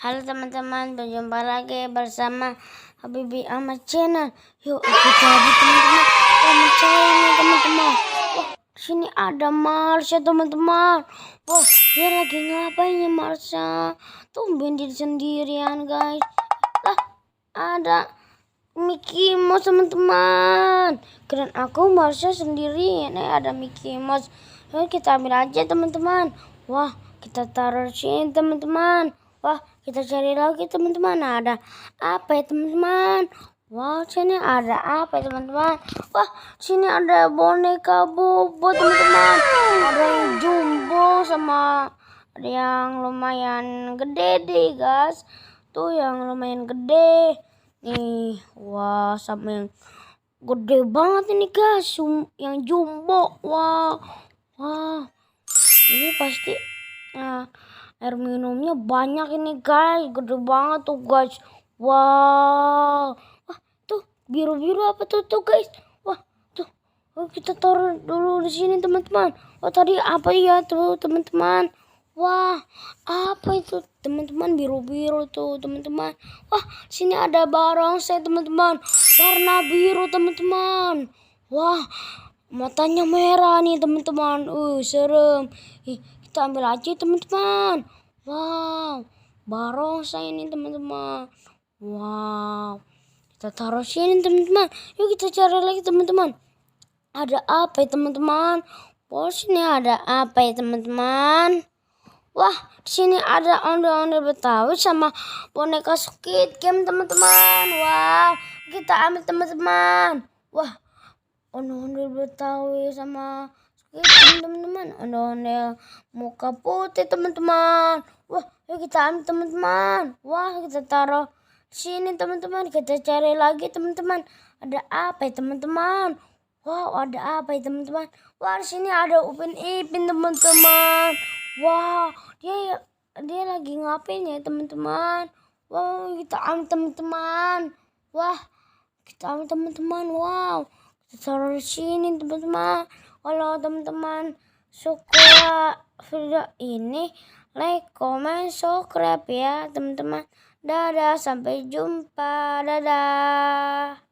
Halo teman-teman, berjumpa lagi bersama Habibi Ahmad Channel. Yuk aku cari teman-teman. Kamu cari nih teman-teman. Wah, sini ada Marsha teman-teman. Wah, dia lagi ngapain ya Marsha? Tumben dia sendirian guys. Lah, ada Mickey Mouse teman-teman. Keren aku Marsha sendirian. Ada Mickey Mouse. Yuk kita ambil aja teman-teman. Wah, kita taruh sini teman-teman. Wah, kita cari lagi teman-teman. Ada apa ya teman-teman? Wah, sini ada apa ya teman-teman? Wah, sini ada boneka Bobo teman-teman. Ada yang jumbo sama ada yang lumayan gede deh guys. Tuh yang lumayan gede. Nih, wah sama yang gede banget ini guys. Yang jumbo. Wah, wah. Ini pasti air minumnya banyak ini guys, gede banget tuh guys. Wow, wah tuh biru-biru apa tuh guys? Wah tuh, kita taruh dulu di sini teman-teman. Oh tadi apa ya tuh teman-teman? Wah apa itu teman-teman, biru-biru tuh teman-teman. Wah sini ada barongsai teman-teman, warna biru teman-teman. Wah matanya merah nih teman-teman. Serem. Kita ambil aja teman-teman. Wow, barongsai ini teman-teman. Wow, kita taruh sini teman-teman. Yuk kita cari lagi teman-teman. Ada apa ya teman-teman? Oh sini ada apa ya teman-teman? Wah, di sini ada ondel-ondel Betawi sama boneka Squid Game teman-teman. Wow, kita ambil teman-teman. Wah, ondel-ondel Betawi sama teman-teman, ondel-ondel muka putih teman-teman. Wah, yuk kita ambil teman-teman. Wah, kita taruh sini teman-teman. Kita cari lagi teman-teman. Ada apa ya teman-teman? Wow, ada apa ya teman-teman? Wah, di sini ada Upin Ipin teman-teman. Wah, dia lagi ngapain ya teman-teman? Wow, kita ambil teman-teman. Wah, kita ambil teman-teman. Wow, kita taruh di sini teman-teman. Kalau teman-teman suka video ini, like, comment, subscribe ya teman-teman. Dadah, sampai jumpa. Dadah.